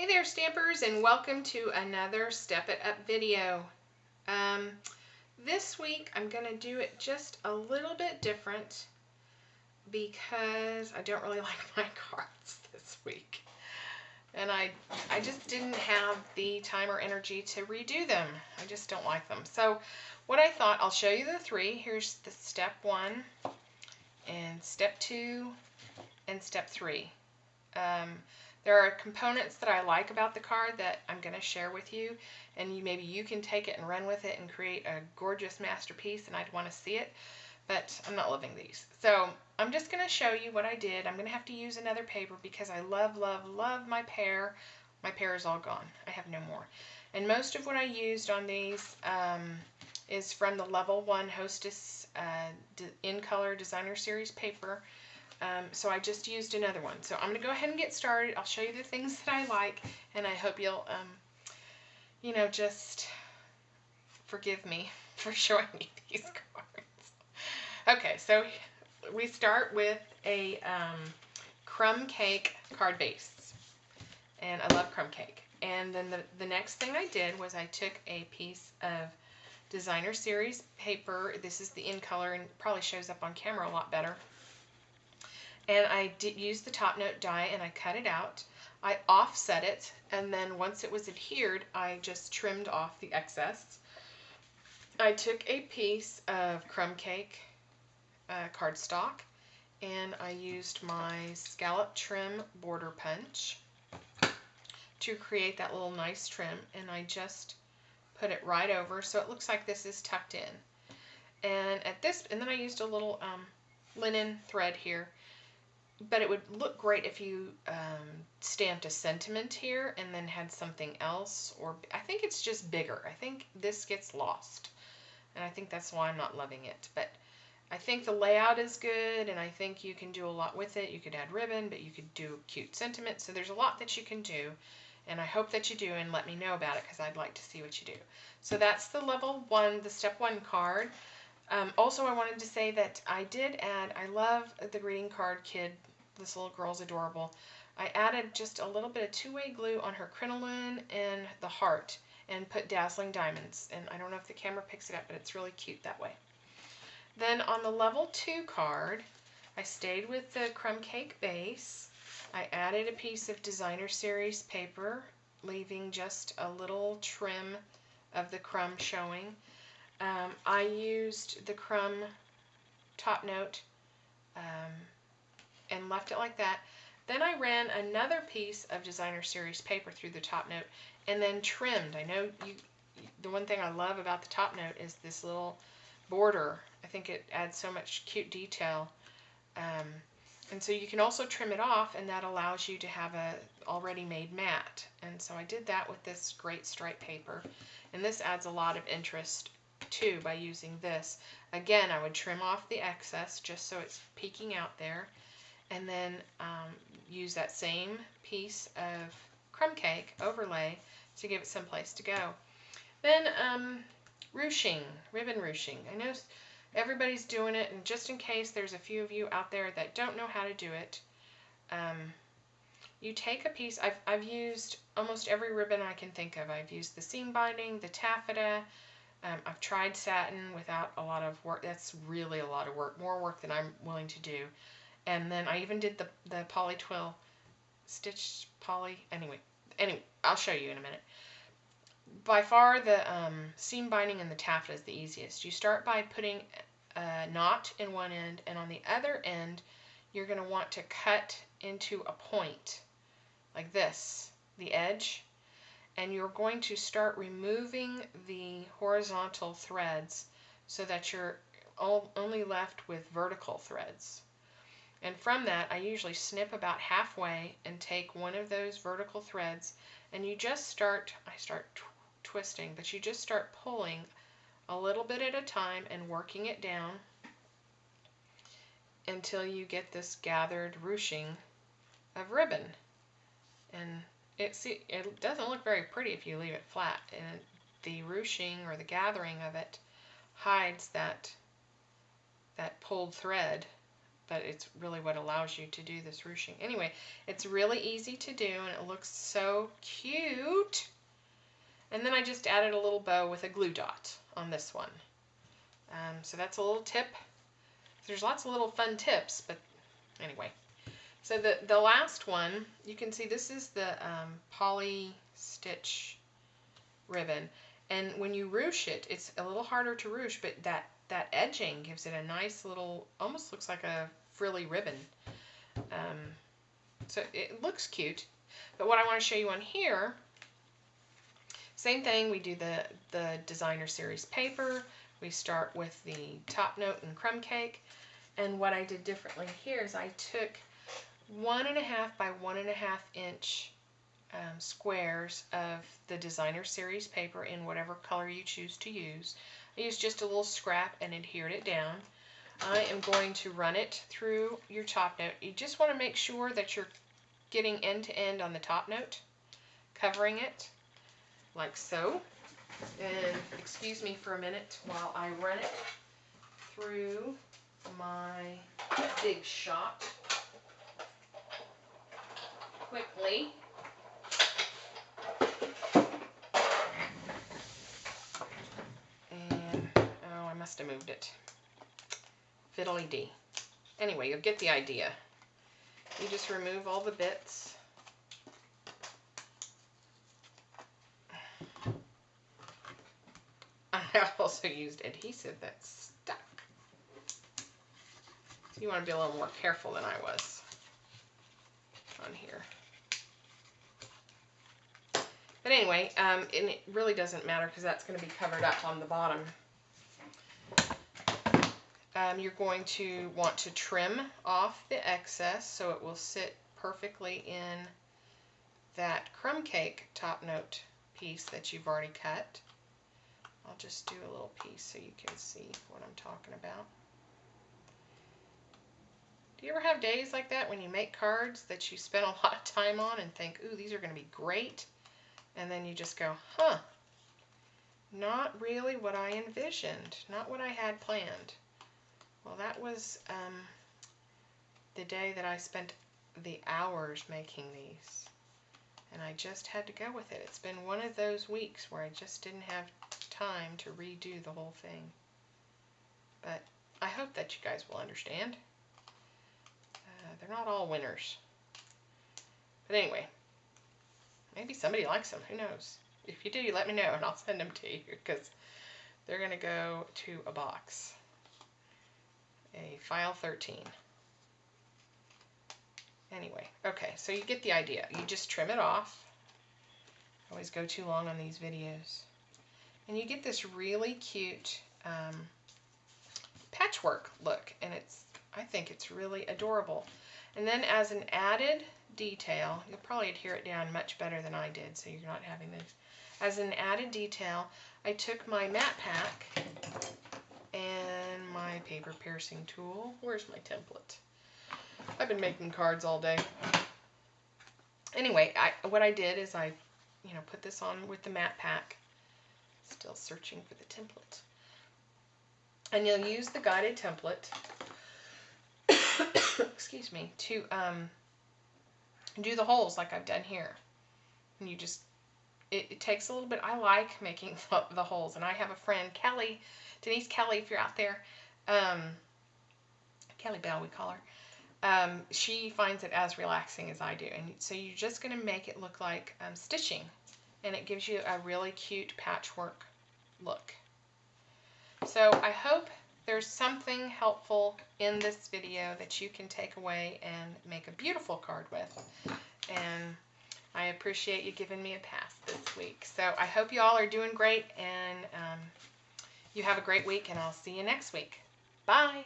Hey there, Stampers, and welcome to another Step It Up video. This week I'm going to do it just a little bit different because I don't really like my cards this week. And I just didn't have the time or energy to redo them. I just don't like them. So what I thought, I'll show you the three. Here's the step 1 and step 2 and step 3. There are components that I like about the card that I'm going to share with you, and maybe you can take it and run with it and create a gorgeous masterpiece, and I'd want to see it, but I'm not loving these. So I'm just going to show you what I did. I'm going to have to use another paper because I love, love, love my pear. My pear is all gone. I have no more. And most of what I used on these is from the Level 1 Hostess In Color Designer Series paper. So I just used another one. So I'm going to go ahead and get started. I'll show you the things that I like, and I hope you'll, just forgive me for showing you these cards. Okay, so we start with a crumb cake card base, and I love crumb cake. And then the next thing I did was I took a piece of Designer Series paper. This is the In Color, and it probably shows up on camera a lot better. And I did use the top note die, and I cut it out. I offset it, and then once it was adhered, I just trimmed off the excess. I took a piece of crumb cake cardstock, and I used my scallop trim border punch to create that little nice trim, and I just put it right over so it looks like this is tucked in. And then I used a little linen thread here. But it would look great if you stamped a sentiment here and then had something else, or I think it's just bigger. I think this gets lost, and I think that's why I'm not loving it. But I think the layout is good, and I think you can do a lot with it. You could add ribbon, but you could do cute sentiment. So there's a lot that you can do, and I hope that you do, and let me know about it because I'd like to see what you do. So that's the level 1, the step 1 card. Also, I wanted to say that I did add, I love the greeting card kid. This little girl's adorable. I added just a little bit of two-way glue on her crinoline and the heart and put dazzling diamonds. And I don't know if the camera picks it up, but it's really cute that way. Then on the level 2 card, I stayed with the crumb cake base. I added a piece of Designer Series paper, leaving just a little trim of the crumb showing. I used the crumb top note and left it like that. Then I ran another piece of Designer Series paper through the top note and then trimmed. I know the one thing I love about the top note is this little border. I think it adds so much cute detail. And so you can also trim it off, and that allows you to have a already made mat. And so I did that with this great stripe paper. And this adds a lot of interest too by using this. Again, I would trim off the excess just so it's peeking out there, and then use that same piece of crumb cake overlay to give it some place to go. Then ruching, ribbon ruching. I know everybody's doing it, and just in case there's a few of you out there that don't know how to do it, you take a piece. I've used almost every ribbon I can think of. I've used the seam binding, the taffeta. I've tried satin without a lot of work. That's really a lot of work, more work than I'm willing to do. And then I even did the poly twill stitch poly. Anyway, I'll show you in a minute. By far the seam binding and the taffeta is the easiest. You start by putting a knot in one end, and on the other end you're going to want to cut into a point like this, the edge, and you're going to start removing the horizontal threads so that you're only left with vertical threads. And from that, I usually snip about halfway and take one of those vertical threads, and you just start, I start twisting, but you just start pulling a little bit at a time and working it down until you get this gathered ruching of ribbon. And it doesn't look very pretty if you leave it flat, and the ruching or the gathering of it hides that pulled thread but it's really what allows you to do this ruching. Anyway, it's really easy to do, and it looks so cute. And then I just added a little bow with a glue dot on this one. So that's a little tip. There's lots of little fun tips, but anyway. So the last one, you can see this is the poly stitch ribbon. And when you ruche it, it's a little harder to ruche, but that edging gives it a nice little, almost looks like a frilly ribbon. So it looks cute. But what I want to show you on here, same thing, we do the designer series paper. We start with the top note and crumb cake. And what I did differently here is I took 1.5 by 1.5 inch squares of the designer series paper in whatever color you choose to use. I used just a little scrap and adhered it down. I am going to run it through your top note. You just want to make sure that you're getting end to end on the top note, covering it like so. And excuse me for a minute while I run it through my Big Shot quickly. And, oh, I must have moved it. Fiddly-dee. Anyway, you'll get the idea. You just remove all the bits. I also used adhesive that stuck. So you want to be a little more careful than I was on here. But anyway, and it really doesn't matter because that's going to be covered up on the bottom. You're going to want to trim off the excess so it will sit perfectly in that crumb cake top note piece that you've already cut. I'll just do a little piece so you can see what I'm talking about. Do you ever have days like that when you make cards that you spend a lot of time on and think, ooh, these are going to be great? And then you just go, huh, not really what I envisioned, not what I had planned. Well, that was the day that I spent the hours making these. And I just had to go with it. It's been one of those weeks where I just didn't have time to redo the whole thing. But I hope that you guys will understand. They're not all winners. But anyway, maybe somebody likes them. Who knows? If you do, you let me know and I'll send them to you because they're going to go to a box. A file 13. Anyway, okay, so you get the idea. You just trim it off. I always go too long on these videos. And you get this really cute patchwork look, and I think it's really adorable. And then as an added detail, you'll probably adhere it down much better than I did, so you're not having this. As an added detail, I took my matte pack and my paper piercing tool. Where's my template? I've been making cards all day. Anyway, what I did is I put this on with the matte pack. Still searching for the template. And you'll use the guided template, excuse me, to do the holes like I've done here. And you just, it takes a little bit. I like making the holes, and I have a friend, Kelly, Denise Kelly, if you're out there, Kelly Bell we call her. She finds it as relaxing as I do, and so you're just going to make it look like stitching, and it gives you a really cute patchwork look. So I hope there's something helpful in this video that you can take away and make a beautiful card with, and I appreciate you giving me a pass this week. So I hope you all are doing great, and you have a great week, and I'll see you next week. Bye!